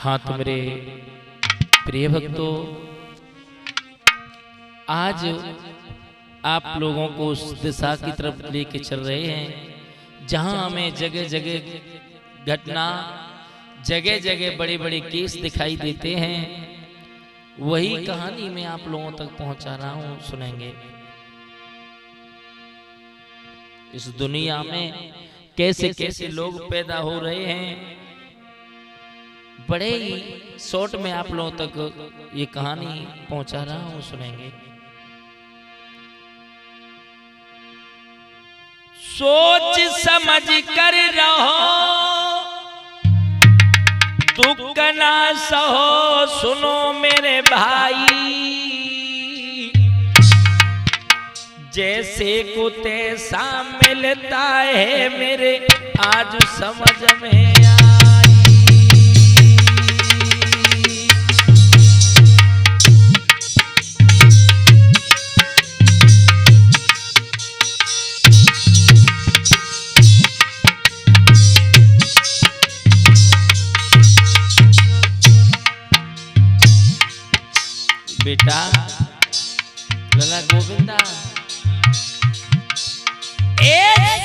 हाँ तो मेरे प्रिय भक्तों, आज आप लोगों को उस दिशा की तरफ लेके चल रहे हैं जहां हमें जगह जगह घटना, जगह जगह बड़े बड़े केस दिखाई देते हैं। वही कहानी मैं आप लोगों तक पहुंचा रहा हूं, सुनेंगे। इस दुनिया में कैसे कैसे लोग पैदा हो रहे हैं, बड़े ही शॉर्ट में आप लोगों तक ये कहानी पहुंचा रहा हूं, सुनेंगे। सोच समझ कर रहो, दुख ना सहो, सुनो मेरे भाई। जैसे को तैसा मिलता है मेरे आज समझ में आई। बेटा लला गोविंदा,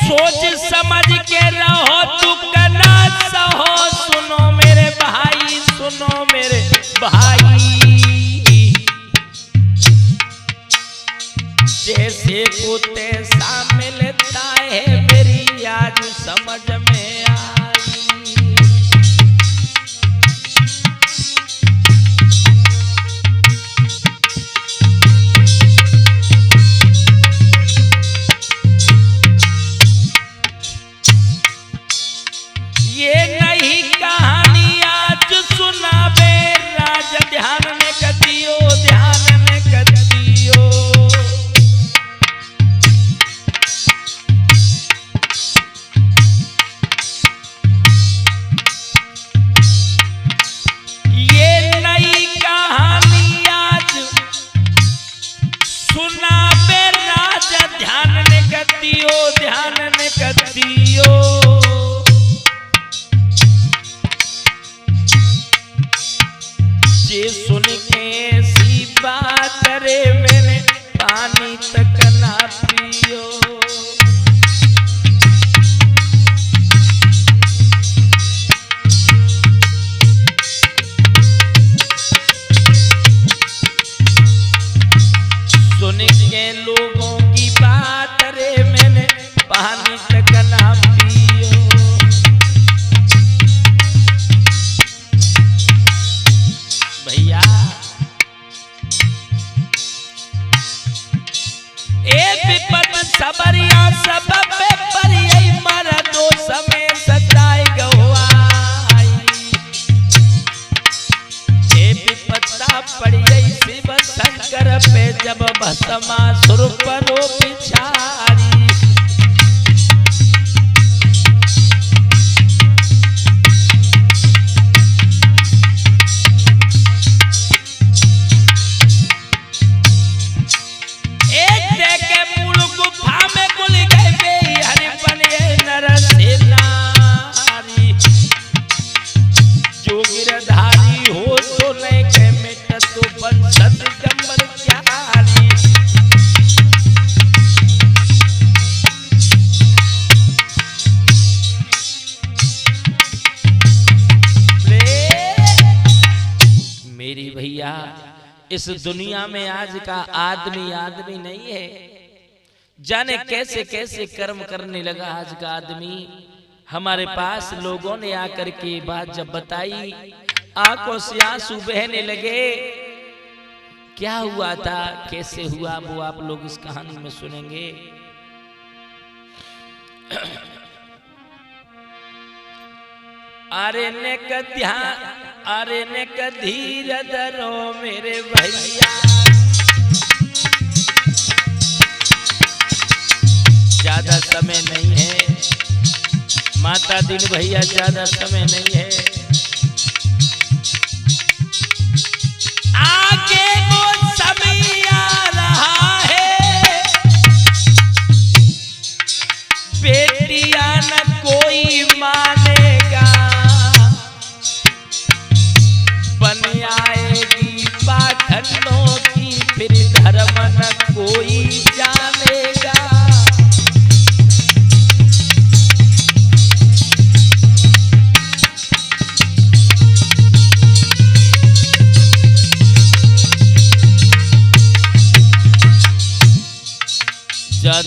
सोच समझ के रहो, दुख ना सहो, सुनो मेरे भाई, सुनो मेरे भाई। जैसे को तैसा मिलता है मेरी आज समझ में आई। ये नहीं कहानी आज सुनावे राज, ध्यान में कदियो, ध्यान में कदियो। ये नई कहानी आज सुनावे राज, ध्यान में कदियो, ध्यान में कदियो। ये सुन के ऐसी बात रे मैंने पानी तक ना पियो। सुन के लोगों की बात रे मैंने पानी तक ना पियो। भैया ए विपत सबरिया सबब पर यही मर दो समय सताई गवाई। ए विपत्ता पड़ गई शिव शंकर पे जब भस्मासुर परो पिछारी। मेरी भैया, इस दुनिया में आज का आदमी आदमी नहीं है। जाने कैसे कैसे कर्म करने लगा आज का आदमी। हमारे पास लोगों ने आकर के बात जब बताई, आंखों से आंसू बहने लगे। क्या हुआ था, कैसे हुआ, वो आप लोग इस कहानी में सुनेंगे। अरे ने का ध्यान, अरे ने का धीर धरो मेरे भैया। ज्यादा समय नहीं है माता दिन भैया, ज्यादा समय नहीं है। आगे वो समय आ रहा है, बेटियां न कोई मानेगा।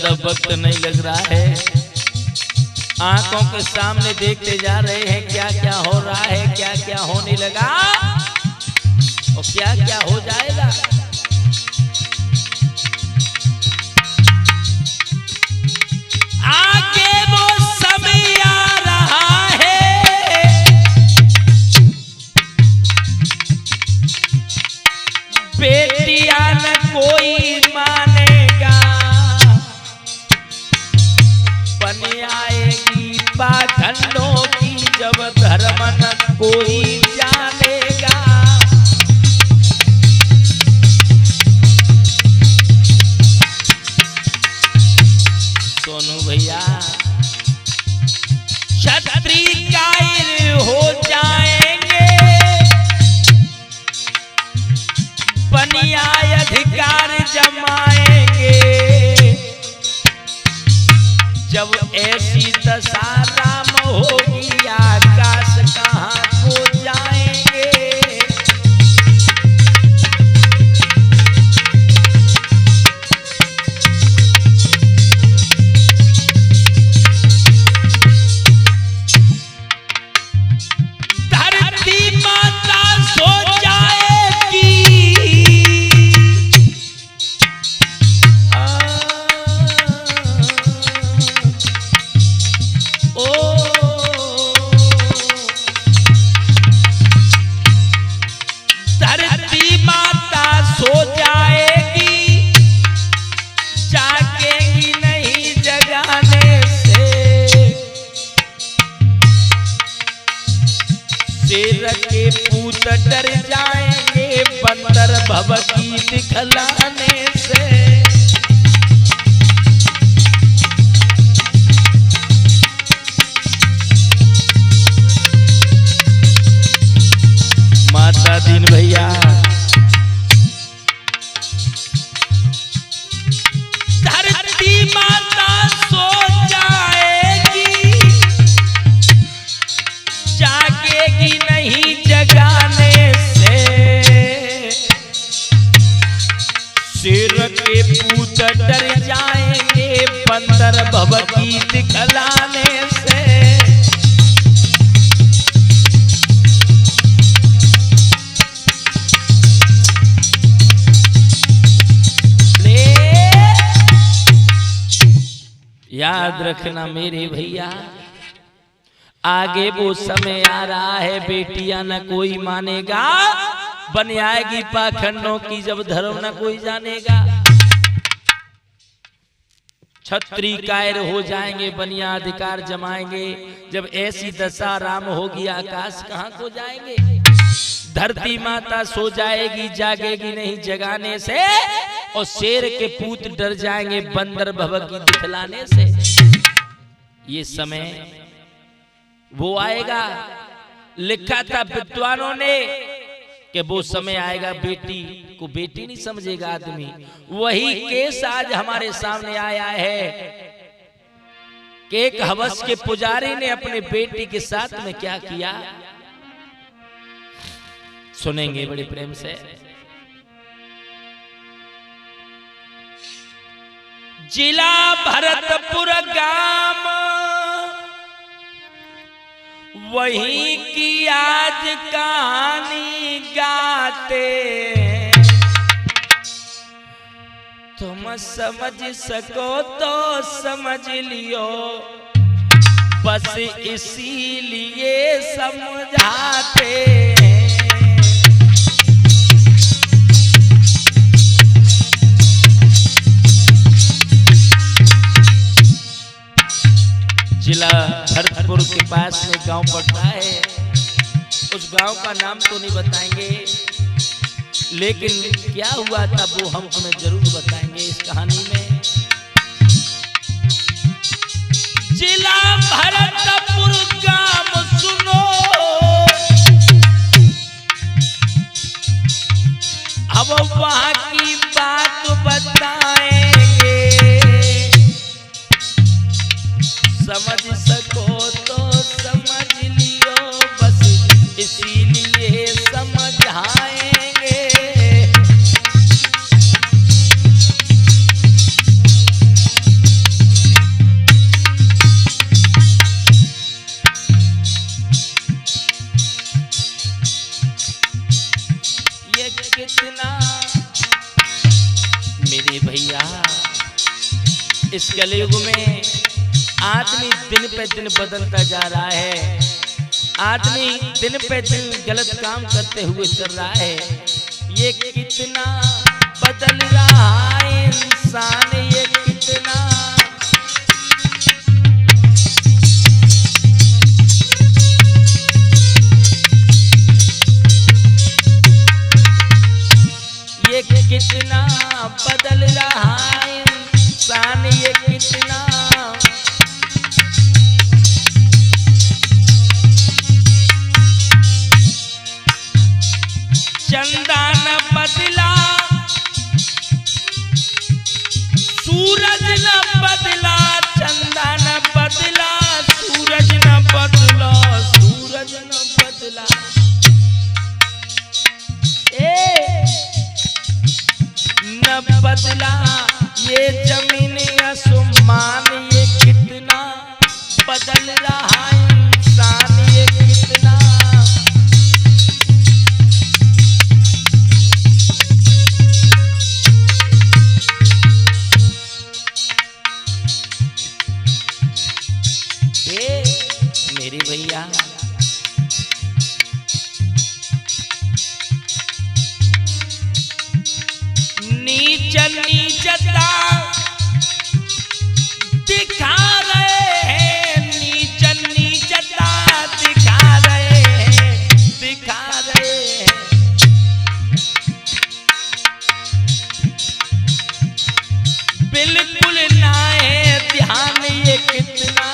ज्यादा वक्त नहीं लग रहा है। आंखों के सामने देखते जा रहे हैं क्या क्या हो रहा है, क्या क्या होने लगा और क्या क्या हो जाएगा। आगे वो समय आ रहा है, बेटियां न कोई मानेगा, बन आएगी पाखंडों की जब धर्म न कोई जानेगा। सोनू भैया क्षत्रिय कायर हो जाएंगे, बनियाय अधिकार जमाएंगे, जब ऐसी दशा राम होगी आकाश कहाँ को जाएंगे। धरती माता सो जाएगी, धरती माता सो जाएगी, जागेगी नहीं जगाने से, शेर के पूत डर जाएंगे बंदर भवकी दिखलाने से। माता दीन भैया धरती माता सो जाएगी, जागेगी नहीं जगाने से, शेर के पूत डर जाएंगे बंदर भवकी दिखलाने से। याद रखना मेरे भैया, आगे वो समय आ रहा है, बेटियां न कोई मानेगा, बन आएगी पाखंडों की जब धर्म न कोई जानेगा। क्षत्रिय कायर हो जाएंगे, बनिया अधिकार जमाएंगे, जब ऐसी दशा राम होगी आकाश कहाँ को जाएंगे। धरती माता सो जाएगी, जागेगी नहीं जगाने से, और शेर के पूत डर जाएंगे बंदर भवकी दिखलाने से। ये समय वो आएगा, लिखा था विद्वानों ने कि वो समय आएगा बेटी को बेटी नहीं समझेगा आदमी। वही केस आज हमारे सामने आया है कि एक हवस के पुजारी ने अपने बेटी के साथ में क्या किया, सुनेंगे बड़े प्रेम से। जिला भरतपुर गांव वहीं की आज कहानी गाते, तुम समझ सको तो समझ लियो, बस इसीलिए समझाते। जिला भरतपुर के पास में गांव पड़ता है, उस गांव का नाम तो नहीं बताएंगे, लेकिन क्या हुआ था वो हम तुम्हें जरूर बताएंगे इस कहानी में। जिला भरतपुर गांव सुनो, अब वहां की बात बताएंगे, समझ सको तो समझ लियो, बस इसीलिए समझाएंगे। कितना। मेरे भैया इस कलयुग में आदमी दिन पे दिन बदलता जा रहा है, आदमी दिन पे दिन गलत काम करते हुए चल रहा है। ये कितना बदल रहा है इंसान, ये कितना। ये कितना बदल रहा है इंसान, ये कितना। चंदा न बदला, सूरज न बदला, चंदा न बदला, सूरज न बदला, सूरज न बदला। न बदला ये जमीन आसमान, ये कितना बदल रहा इंसान, ये कितना। मेरे भैया नीच नीचता दिखा रहे हैं, नीच नीचता दिखा रहे हैं, दिखा रहे हैं। बिल्कुल ना है ध्यान, ये कितना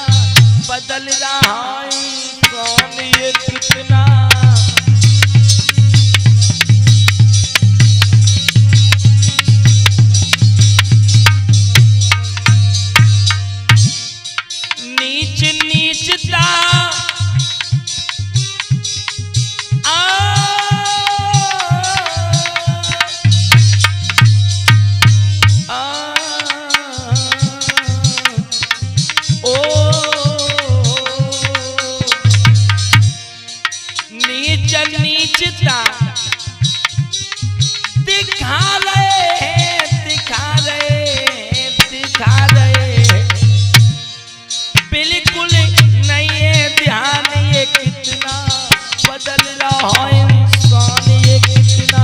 बदल रहा इंसान, ये कितना। नीच नीचता नीचता दिखा रहे हैं, दिखा रहे हैं, दिखा रहे हैं। बिल्कुल नहीं है ध्यान, ये कितना बदल रहा इंसान, ये कितना।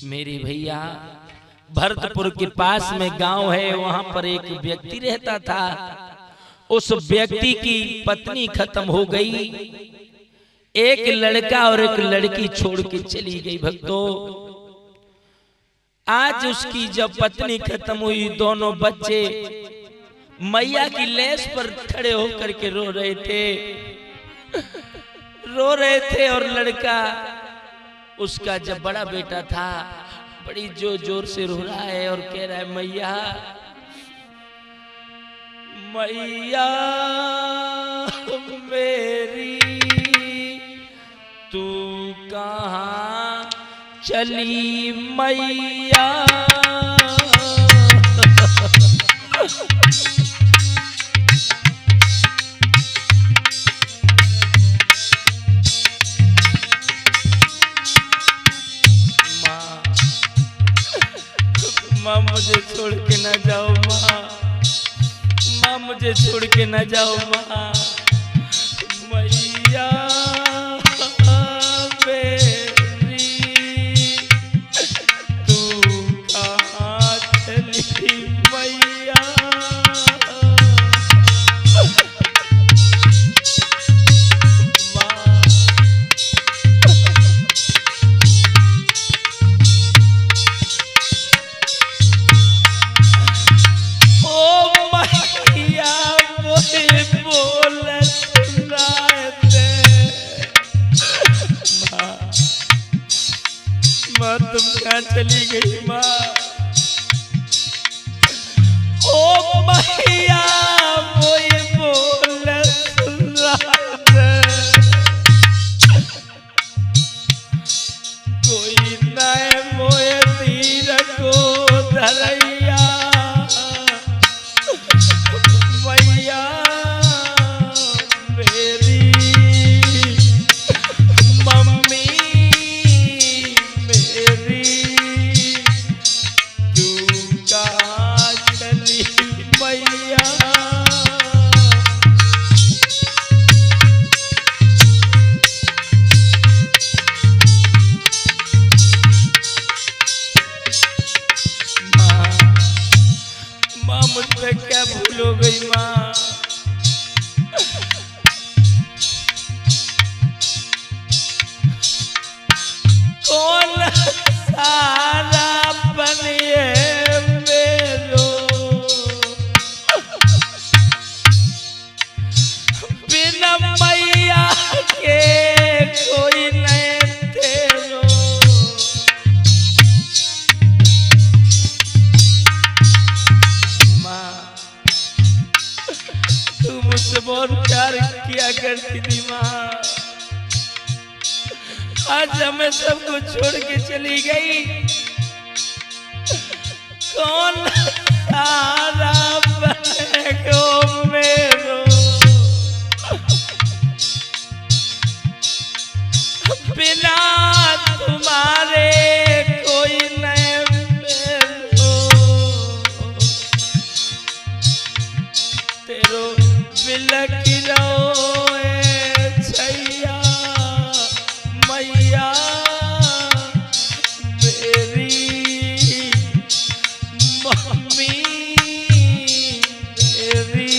मेरे भैया भरतपुर के पास में गांव है, वहां पर एक व्यक्ति रहता था। उस व्यक्ति की पत्नी खत्म हो गई, एक लड़का और एक लड़की छोड़ के चली गई। भक्तों, आज उसकी जब पत्नी खत्म हुई, दोनों बच्चे मैया की लेस पर खड़े होकर के रो रहे थे, रो रहे थे। और लड़का उसका जब बड़ा बेटा था, बड़ी जोर जोर से रो रहा है और कह रहा है, मैया मैया मेरी तू कहाँ चली मैया। माँ मुझे छोड़ के ना जाओ, माँ मुझे छोड़ के ना जाओ, माँ मैया मेरी तू कहाँ चली मैया। माँ तुम कहाँ चली गई माँ? ओ मैया वो ये बोल कोई ना मोए तीर को धरैया मैया मेरी तू मुझसे बहुत प्यार किया करती थी माँ, आज हमें सब कुछ छोड़ के चली गई। कौन सहारा बनेगा मेरो, बिना तुम्हारे कोई नहीं मेरो, तेरो बिलक रोए छैया मैया मेरी मम्मी मेरी,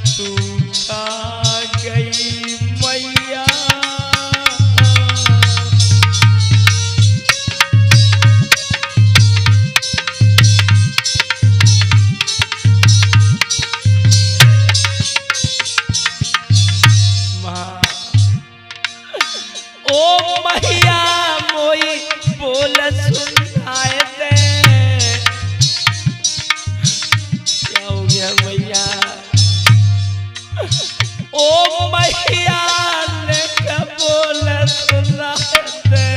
तू कहाँ गई मैया। ओ मैया मोई बोल सुनाए दे, क्या हो गया मैया। ओ मैया ने क्या बोल सुनाए दे,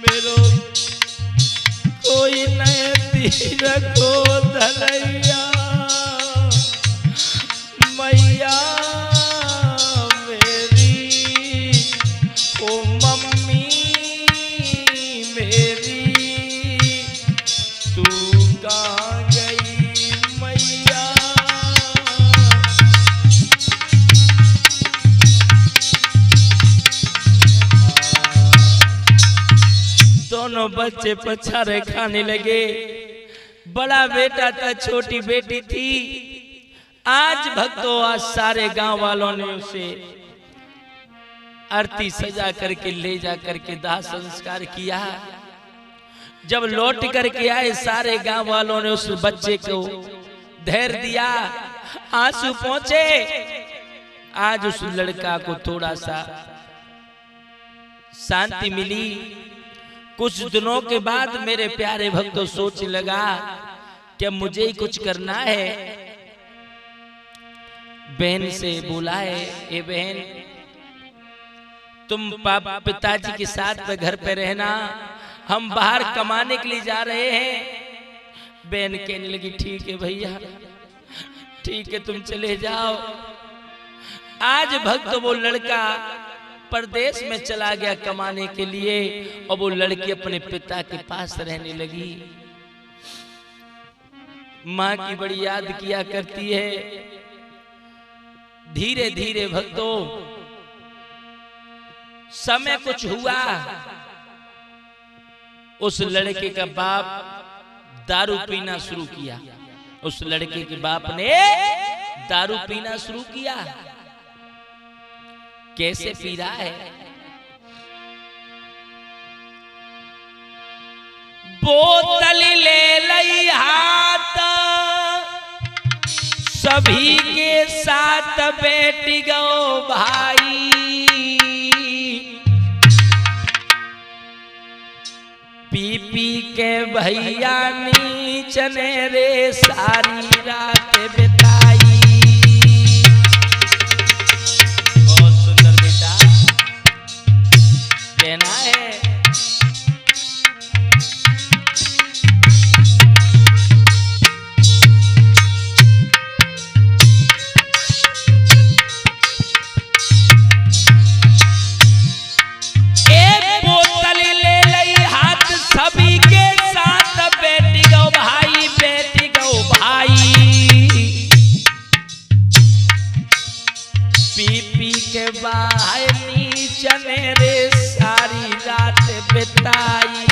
मेरो कोई नहीं तीर को धरैया मैया दोनों बच्चे पछाड़े खाने लगे। बड़ा बेटा था, छोटी बेटी थी। आज भक्तों, आज सारे गांव वालों ने उसे आरती सजा करके ले जा करके दाह संस्कार किया। जब लौट करके आए सारे गांव वालों ने उस बच्चे को धैर्य दिया, आंसू पहुंचे। आज उस लड़का को थोड़ा सा शांति मिली। कुछ दिनों के बाद मेरे प्यारे भक्तों सोच लगा कि मुझे ही कुछ करना है। बहन से बोला है, ए बहन तुम पिताजी के साथ में घर पे रहना, हम बाहर कमाने के लिए जा रहे हैं। बहन कहने लगी ठीक है भैया, ठीक है तुम चले जाओ। आज भक्त वो लड़का परदेश में चला गया कमाने के लिए और वो लड़की अपने पिता के पास रहने लगी। माँ की बड़ी याद किया करती है। धीरे धीरे भक्तों समय कुछ हुआ, उस लड़के का बाप दारू पीना शुरू किया। उस लड़के के बाप ने दारू पीना शुरू किया। कैसे पी रहा है? बोतल ले लई हाथ, सभी के साथ बैठ गो भाई। पी पी के भैया नीचने रे सारी रात बिताई। बहुत सुंदर बेटा कहना है। एक बोतल ले लई हाथ, सभी के साथ बैठ गो भाई, बैठ गो भाई। पी पी के बाहर नीचने रे सारी रात बिताई।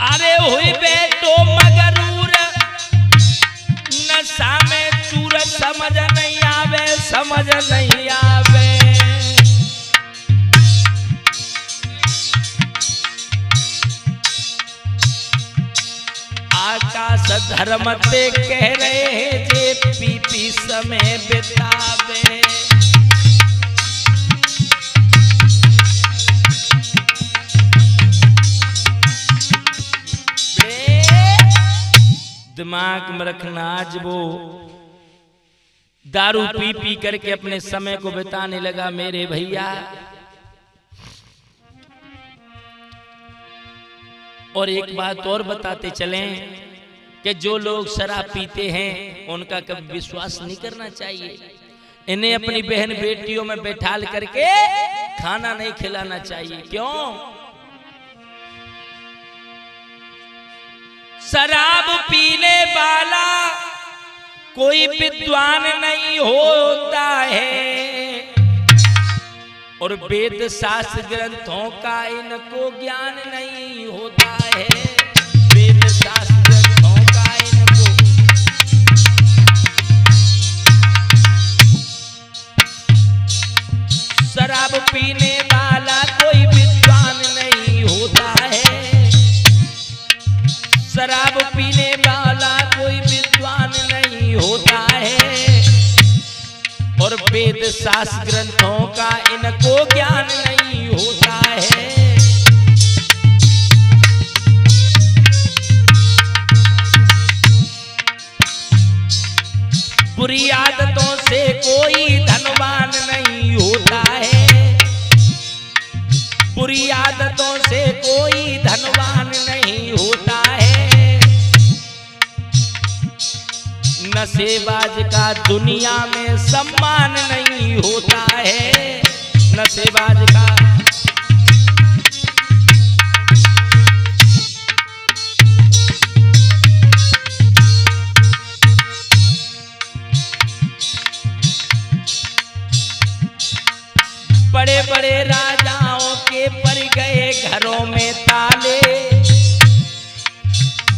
अरे हुई बेटो मगरूर, नशा में चूर समझ नहीं समझ नहीं आवे। आकाश धर्म ते कह रहे जे पी पी समय बितावे। दिमाग में रखना, आज वो दारू पी पी करके अपने समय को बिताने लगा मेरे भैया। और एक बात और बताते चलें कि जो लोग शराब पीते हैं उनका कभी विश्वास नहीं करना चाहिए। इन्हें अपनी बहन बेटियों में बैठाल करके खाना नहीं खिलाना चाहिए। क्यों? शराब पीने वाला कोई विद्वान नहीं होता है और वेद शास्त्र ग्रंथों का इनको ज्ञान नहीं होता है। वेद शास्त्र ग्रंथों का इनको शराब पीने वाला कोई विद्वान नहीं होता है। शराब पीने वाला कोई विद्वान नहीं होता है और वेद शास्त्र ग्रंथों का इनको ज्ञान नहीं होता है। बुरी आदतों से कोई धनवान नहीं होता है। बुरी आदतों से कोई धनवान नहीं होता है। नशेबाज का दुनिया में सम्मान नहीं होता है। नशेबाज का बड़े बड़े राजाओं के पड़ गए घरों में ताले।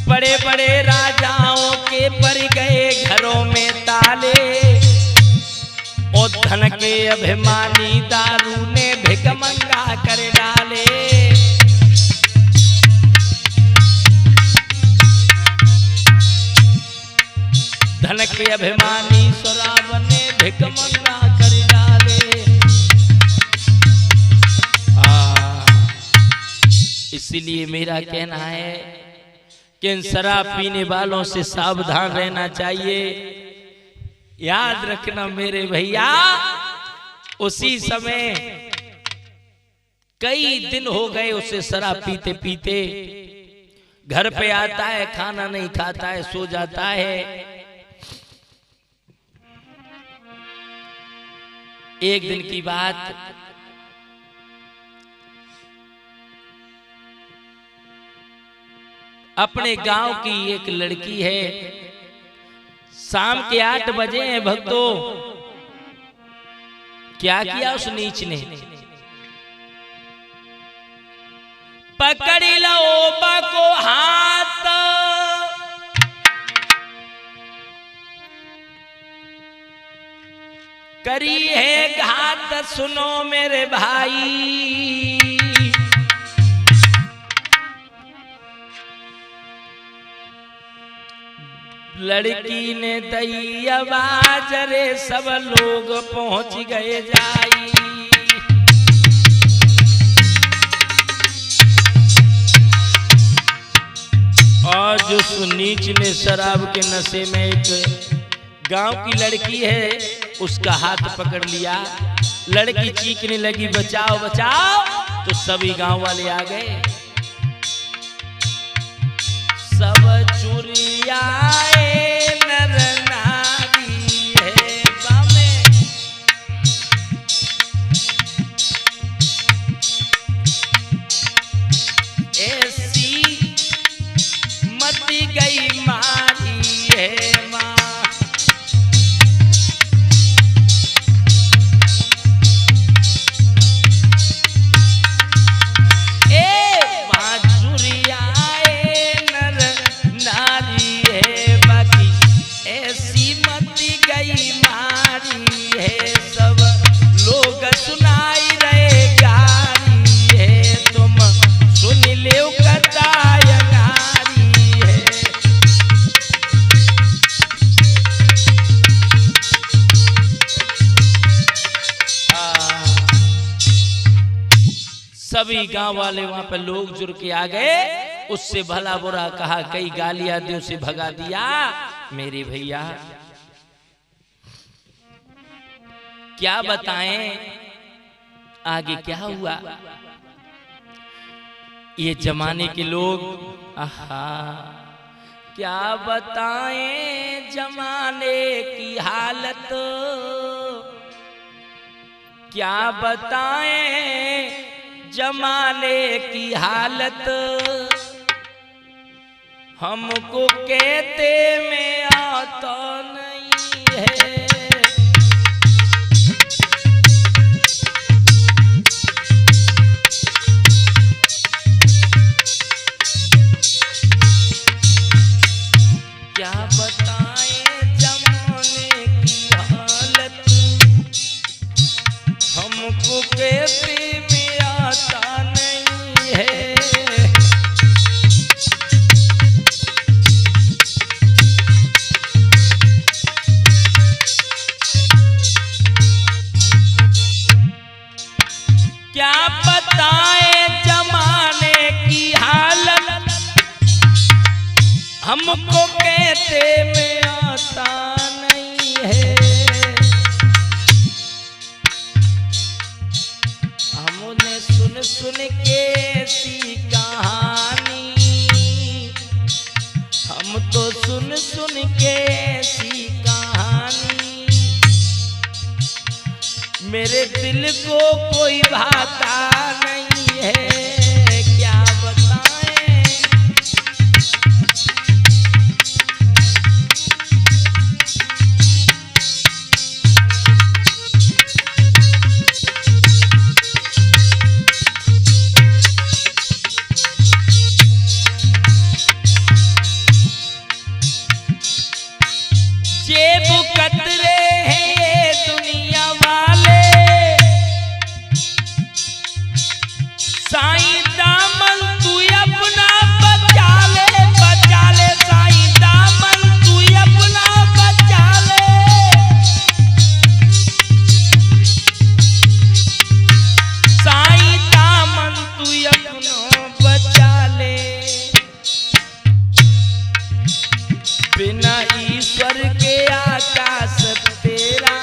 बड़े बड़े राजाओं के पड़ गए घरों में ताले और धन के अभिमानी दारू ने भिखमंगा कर डाले। धन के अभिमानी शराब ने भिखमंगा कर डाले। इसीलिए मेरा कहना है कि इन शराब पीने वालों से सावधान रहना चाहिए। याद रखना मेरे भैया, उसी समय कई दिन हो गए उसे शराब पीते पीते। घर पे आता है, खाना नहीं खाता है, सो जाता है। एक दिन की बात, अपने गांव की एक लड़की है। शाम के 8 बजे हैं भक्तों। क्या किया उस नीच ने? पकड़ लो बको हाथ, करी है घात सुनो मेरे भाई। लड़की ने दई आवाज, रे सब लोग पहुंच गए जाई। और जो सुनीच ने शराब के नशे में एक गांव की लड़की है उसका हाथ पकड़ लिया। लड़की चीखने लगी बचाओ बचाओ, तो सभी गांव वाले आ गए। सब चुरियाए नर नारी है बामे, ऐसी मती गई मारी है माँ। ए माँ चुरियाए नर नारी है सभी गांव वाले वहां पर लोग जुड़ के आ गए, उससे भला बुरा कहा, कई गालियां दी, उसे भगा दिया। मेरे भैया क्या बताएं आगे क्या हुआ। ये जमाने के लोग, आहा क्या बताएं जमाने की हालत, क्या बताएं जमाने की हालत, हमको कहते में आता नहीं है। क्या बताएं जमाने की हालत, हमको कहते में आता नहीं है। क्या बताएं जमाने की हालत, हमको कहते में आता नहीं है। हमने सुन सुन के ऐसी कहानी, हम तो सुन सुन के ऐसी कहानी, मेरे दिल को कोई भाता नहीं है। क्या बताएं जेब कतरे हैं ये दुनिया वाले, साईं दामन तू अपना बचा ले, बचा ले साईं दामन तू अपना बचा ले। साईं दामन तू अपना बचा ले। बिना ईश्वर के आकाश तेरा,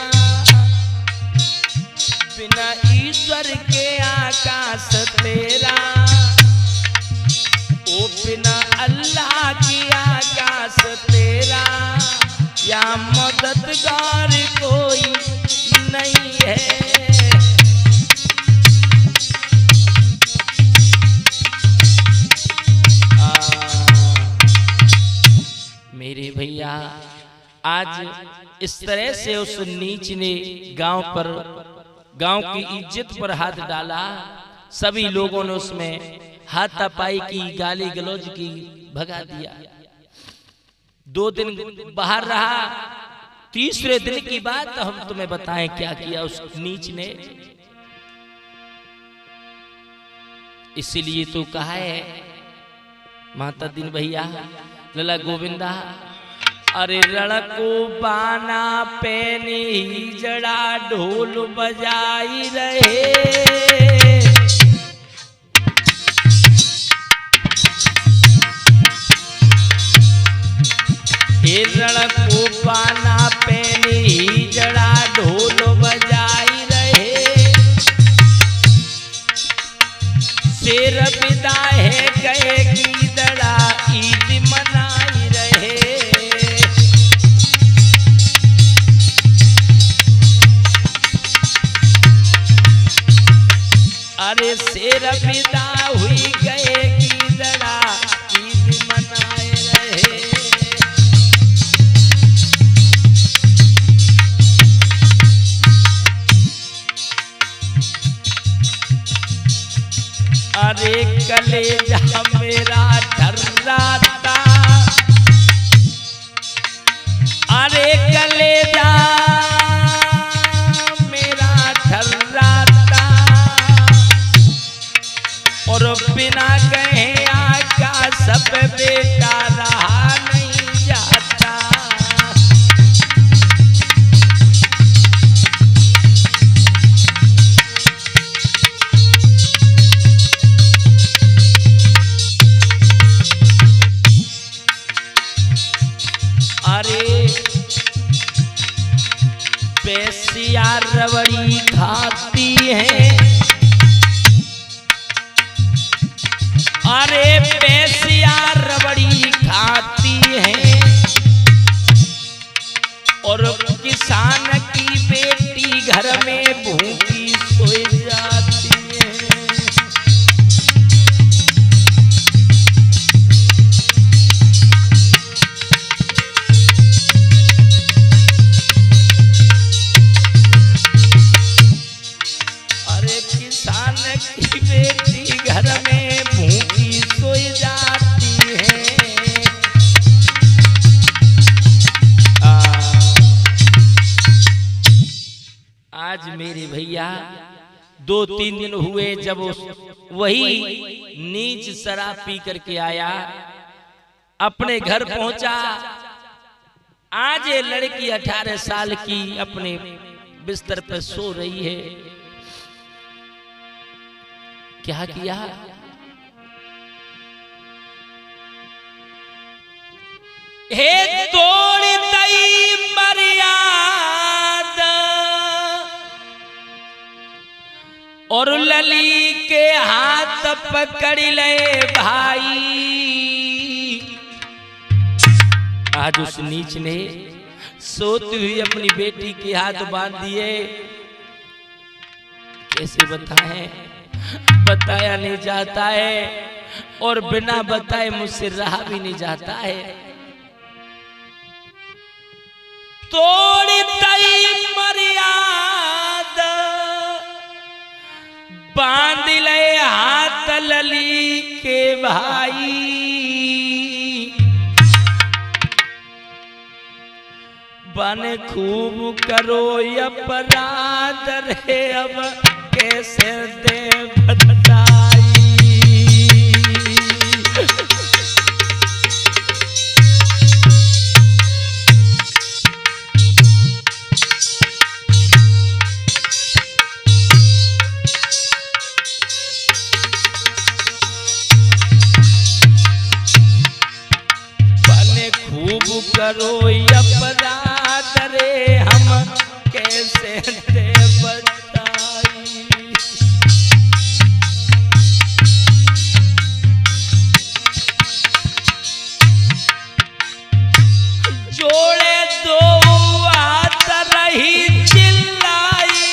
बिना ईश्वर के आकाश तेरा, ओ बिना अल्लाह की आकाश तेरा, या मददगार कोई नहीं है। मेरे भैया आज इस तरह से उस नीच ने गांव पर, गांव की इज्जत पर हाथ डाला। सभी लोगों ने उसमें हाथापाई की, गाली गलौज की, भगा दिया। 2 दिन बाहर रहा। तीसरे दिन की बात हम तुम्हें बताएं क्या किया उस नीच ने। इसीलिए तो कहा है माता दीन भैया लला गोविंदा, अरे रणको बाना पेनी जड़ा ढोल बजाई रहे, हे रणको बाना पेनी जड़ा ढोल बजाई रहे, शेर विदा है गए गीदड़ा ईद मनाई रहे। अरे शेर विदा हुई गए गीदड़ा ईद मनाए रहे। अरे कलेजा मेरा ठर्राता, अरे कलेजा मेरा ठर्राता, और बिना कहे आका सब बेटा रहा नहीं जाता। बेसिया रबड़ी खाती है, अरे बेसिया रबड़ी खाती है, और किसान की बेटी घर में भूखी सोई जाती है। अरे किसान की बेटी घर में भूखी सोई जाती है। आज मेरे भैया 2-3 दिन हुए जब वही नीच शराब पी करके आया, अपने घर पहुंचा। आज ये लड़की 18 साल की अपने बिस्तर पर सो रही है। क्या किया? हे तोड़ दई मर्यादा और लली के हाथ पकड़ ले भाई। आज उस नीच ने सोती हुई अपनी बेटी के हाथ बांध दिए। कैसे बताएं? बताया नहीं जाता है, और बिना बताए मुझसे रहा भी नहीं जाता है। तोड़ दई मर्यादा बांध ले हाथ लली के भाई। बन खूब करो अपराध रे, अब कैसे दे बधाई। बन खूब करो अपराध रे, हम कैसे दे बधाई। जोड़े दो हाथ रही चिल्लाई,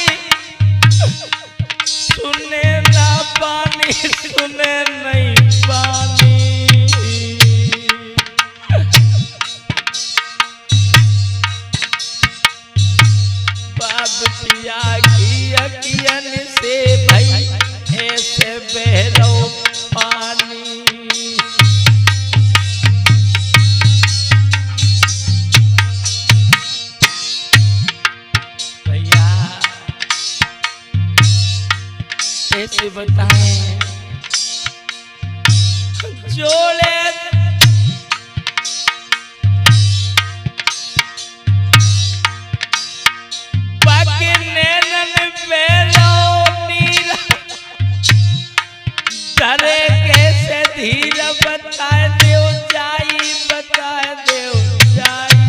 सुने ना पानी सुने नहीं पानी। बाप पिया की अखियन से भाई ऐसे बह रो पानी। भैया कैसे बताएं? जोड़े धरे कैसे धीर बताए देव जाई, बताए देव जाई।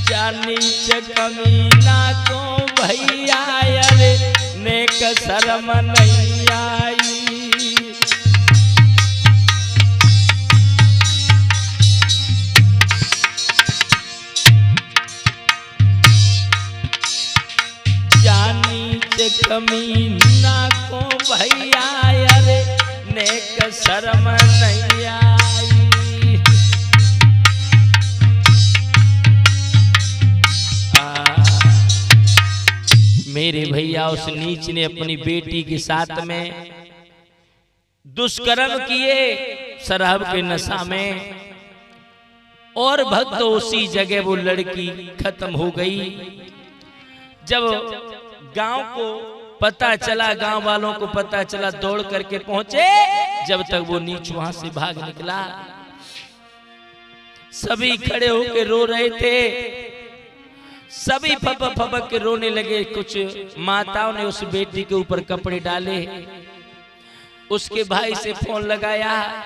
जानी कमीना को भैया अरे नेक शर्म नहीं आई। कमीना को भैया अरे नेक शर्म नहीं आई। मेरे भैया उस नीच ने अपनी बेटी के साथ में दुष्कर्म किए शराब के नशा में, और भक्त उसी जगह वो लड़की खत्म हो गई। जब गांव को पता चला, गांव वालों को पता चला, दौड़ करके पहुंचे। जब तक वो नीच वहां से भाग निकला, सभी खड़े होकर रो रहे थे, सभी फपक फपक के रोने लगे। कुछ माताओं ने उस बेटी के ऊपर कपड़े डाले, उसके भाई से फोन लगाया,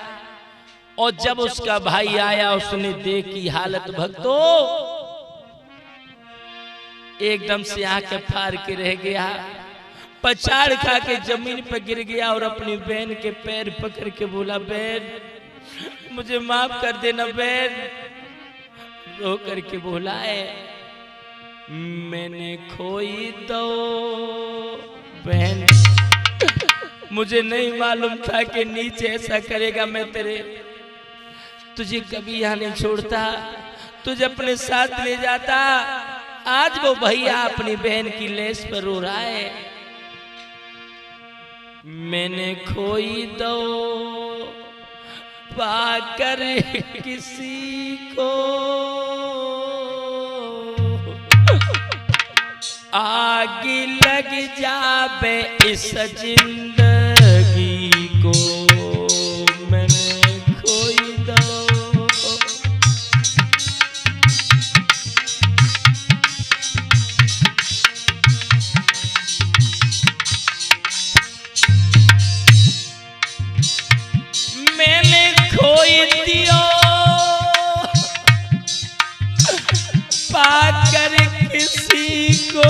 और जब उसका भाई आया उसने देखी हालत भक्तों, एकदम से आंखें फाड़ के रह गया, पछाड़ खा के जमीन पर गिर गया और अपनी बहन के पैर पकड़ के बोला, बहन मुझे माफ कर देना बहन। रो करके बोला है, मैंने खोई तो बहन, मुझे नहीं मालूम था कि नीचे ऐसा करेगा। मैं तुझे कभी यहाँ नहीं छोड़ता, तुझे अपने साथ ले जाता। आज वो भैया अपनी बहन की लेस पर रो रहा है, मैंने खोई तो पाकर किसी को, आग लग जावे इस जिंदगी को, मैंने खोई दो। मैंने खोई दियो पाकर किसी को,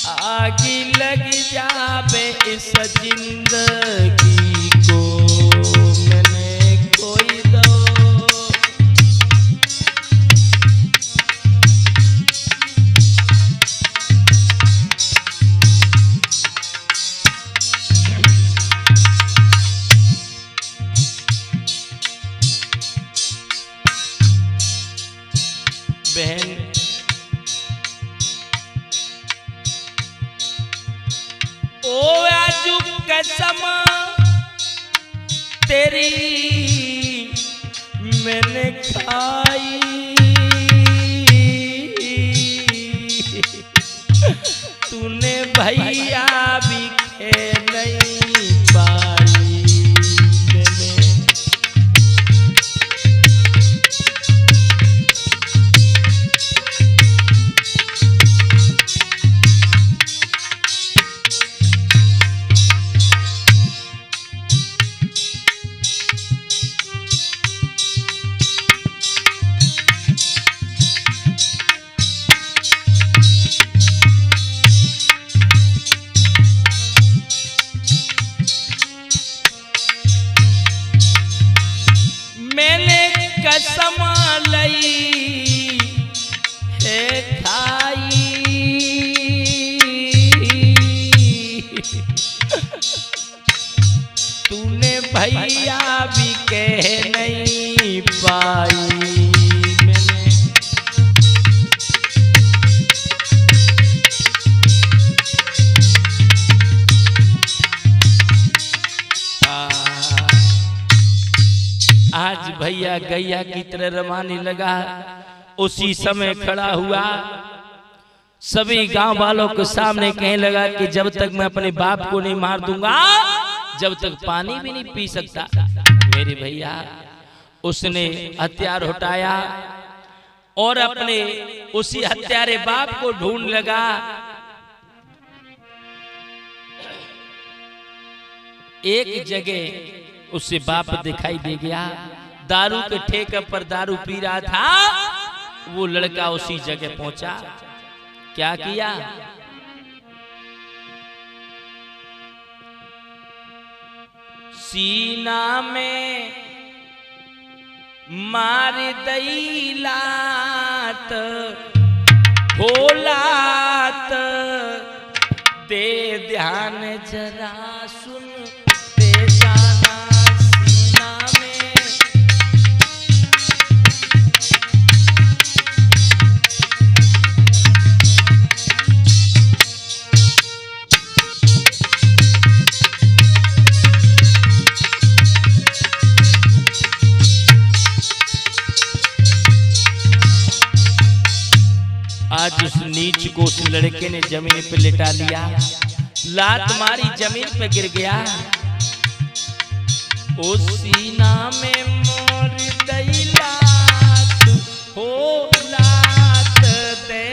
आगे लग जावे इस जिंदगी को, मैंने खोई दो। बहन ओ आजू कसम तेरी मैंने खाई, तूने भैया भी खे नहीं पाई। कसम लई है खाई, तूने भैया भी कह नहीं पाई। मैंने आज भैया गैया की तरह रवाने लगा। उसी समय खड़ा हुआ, सभी गांव वालों के सामने कहने लगा कि जब तक मैं अपने बाप को नहीं मार दूंगा, जब तक पानी भी नहीं पी सकता। मेरे भैया उसने हथियार उठाया और अपने उसी हत्यारे बाप को ढूंढ लगा। एक जगह उससे बाप दिखाई दे गया, दारू के ठेके पर दारू पी रहा था। वो लड़का उसी जगह पहुंचा, क्या किया, सीना में मार दई लात, होलात दे ध्यान जरा सुन आज उस नीच को उस लड़के ने जमीन पे लिटा लिया, लात मारी जमीन पे गिर गया। ओ सीना में मोर दई लात, हो लात दे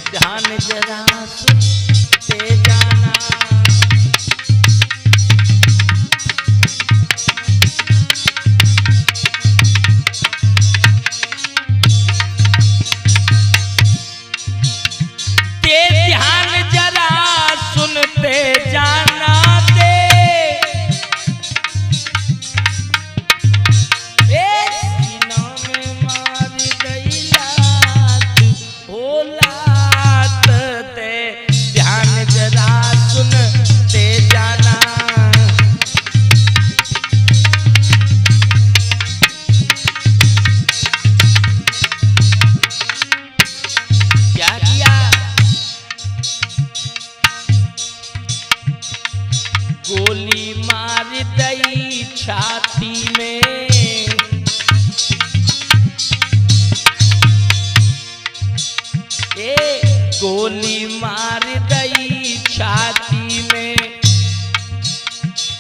ध्यान जरा सुनते जाना। मार दई छाती में, गोली मार दई छाती में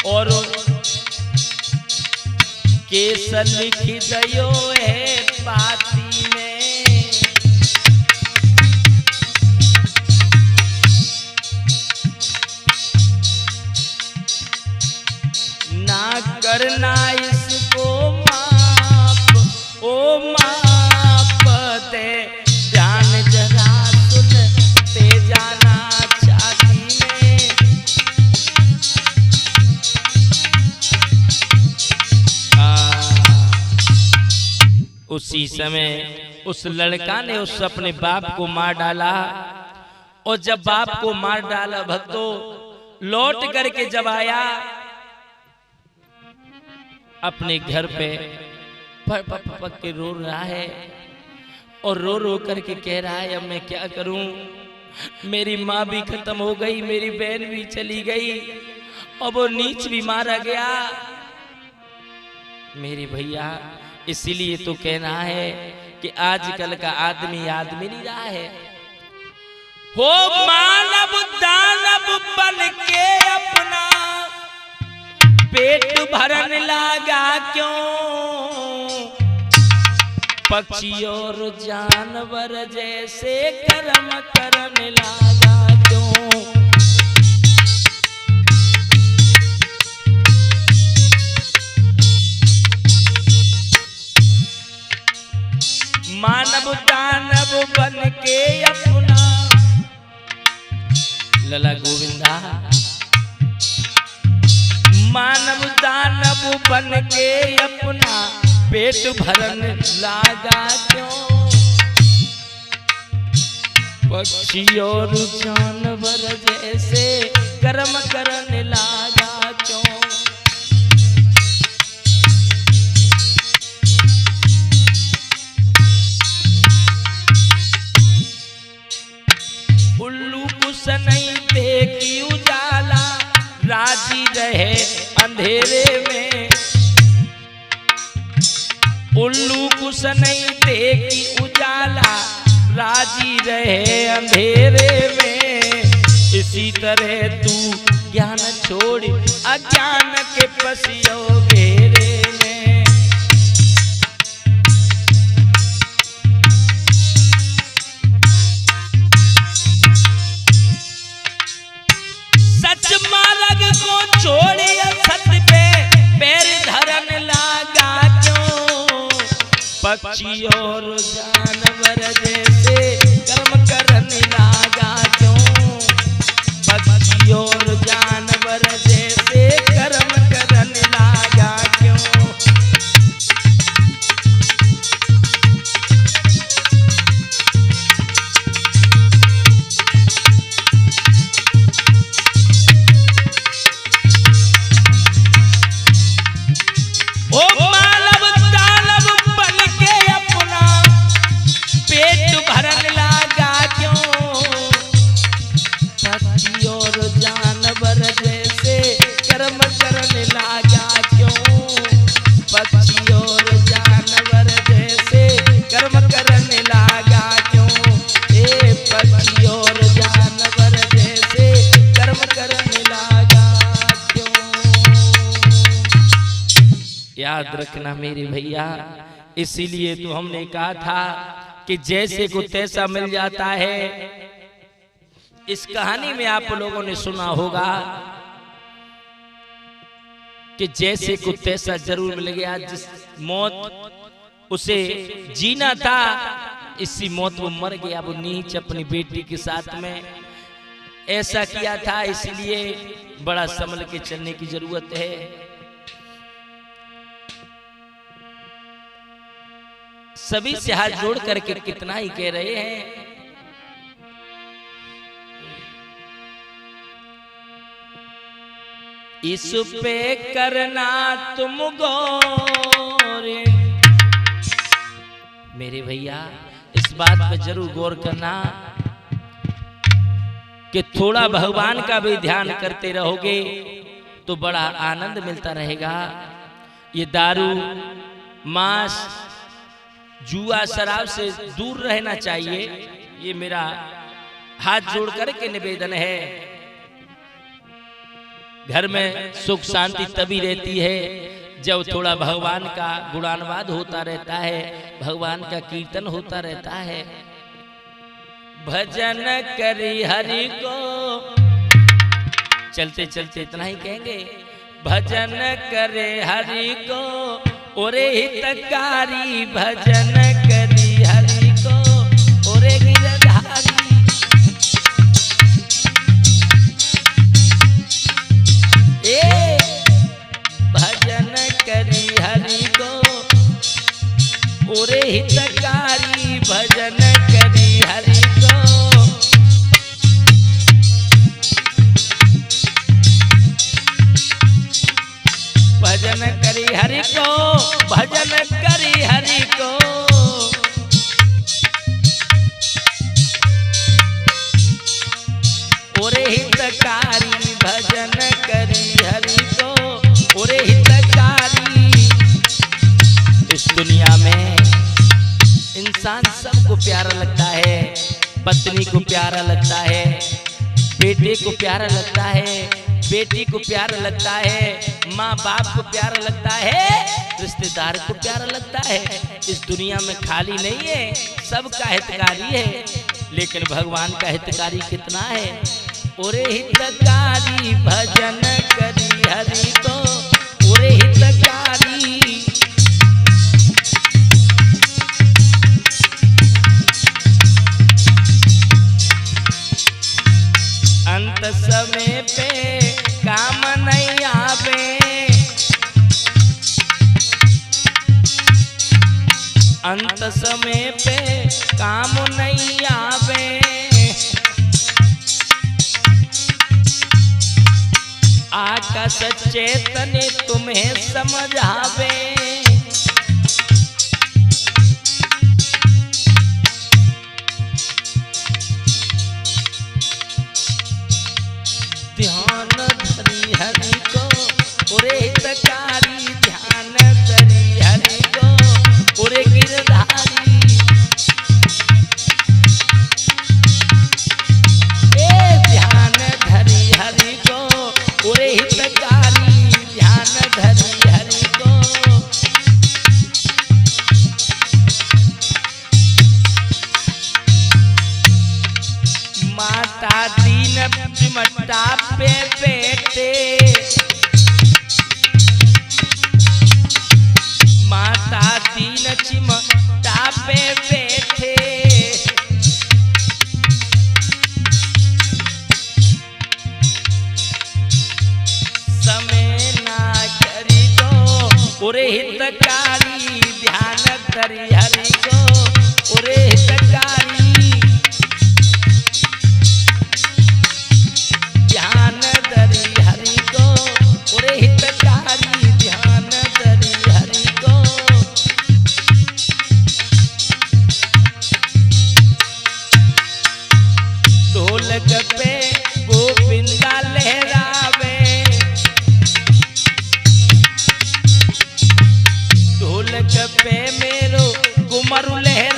और केस लिख दयो है पाती में। ना करना इसको माप, ओ माप दे ध्यान जरा सुनते जाना छाती में। उसी समय उस लड़का ने उस अपने बाप को मार डाला और जब बाप को मार डाला भक्तों, लौट करके जब आया अपने घर पे पक के रो रहा है और रो रो करके कह रहा है अब मैं क्या करूं, मेरी माँ भी खत्म हो गई, मेरी बहन भी चली गई और वो नीच भी मारा गया। मेरे भैया इसीलिए तो कहना है कि आजकल का आदमी आदमी नहीं रहा है। हो मानव दानव बन के अपना पेट भरन लगा क्यों, पक्षी और जानवर जैसे कर्म करन लगा क्यों। मानव दानव बन के अपना, लला गोविंदा, मानव दानव बन के अपना पेट भरन लागा क्यों, पक्षी और जानवर जैसे कर्म करने लागा क्यों। उल्लू कुछ नहीं देखी उजाला, राजी रहे अंधेरे में। उल्लू कुछ नहीं देखी उजाला, राजी रहे अंधेरे में। इसी तरह तू ज्ञान छोड़ अज्ञान के पसियो घेरे में। सच मार्ग को छोड़ी सत पे पैर धरन लागा क्यों, पक्षी और जानवर जैसे कर्म करन लागा क्यों, पक्षी और जानवर जैसे कर्म करन लागा क्यों। याद रखना मेरे भैया, इसीलिए तो हमने कहा था कि जैसे को तैसा मिल जाता है। इस कहानी में आप लोगों ने सुना होगा कि जैसे को तैसा जरूर मिल गया। जिस मौत उसे जीना था, इसी मौत वो मर गया। वो नीच अपनी बेटी के साथ में ऐसा किया था, इसलिए बड़ा संभल के चलने की जरूरत है। सभी से हाथ जोड़ करके कितना ही कह रहे हैं, इस पे करना तुम गौर। मेरे भैया इस बात पे जरूर गौर करना कि थोड़ा भगवान का भी ध्यान करते रहोगे तो बड़ा आनंद मिलता रहेगा। ये दारू, मांस, जुआ, शराब से दूर रहना चाहिए। ये मेरा हाथ जोड़ करके निवेदन है। घर में सुख शांति तभी रहती है जब थोड़ा भगवान का गुणानुवाद होता रहता है, भगवान का कीर्तन होता रहता है। भजन करी हरि को, चलते चलते इतना ही कहेंगे, भजन करे हरि को ओरे हितकारी, भजन करी हरि को ओरे गिरधारी। ए भजन करी हरि को ओरे हितकारी, भजन करी हरि को। भजन करी हरि को, भजन करी हरि को। ओरे हितकारी, भजन करी हरि को ओरे हितकारी। इस दुनिया में इंसान सबको प्यारा लगता है, पत्नी को प्यारा लगता है, बेटे को प्यारा लगता है, बेटी को प्यारा लगता है, माँ बाप को प्यारा लगता है, रिश्तेदार को प्यारा लगता है। इस दुनिया में खाली नहीं है, सबका हितकारी है, लेकिन भगवान का हितकारी कितना है। ओरे हितकारी, भजन करी हरि को ओरे हितकारी। अंत समय पे काम नहीं आवे, अंत समय पे काम नहीं आवे। आकाश चेतन तुम्हें समझावे। ध्यान धरी हरि को ओरे हितकारी, ध्यान धरी हरि को ओरे गिरधारी। ए ध्यान धरी हरि को ओरे हितकारी, ध्यान धरी हरि को। माता दीन चिमटा पे बैठे, माता दीन चिमटा पे बैठे। समय ना करी तो ओरे हितकारी, ध्यान धरी हरि को ओरे हितकारी। ध्यान धरी हरि को ओरे हितकारी, ध्यान धरी हरि को। ढोलक पे गोविंदा लहरावे, ढोलक पे मेरो घुमरू लहरावे।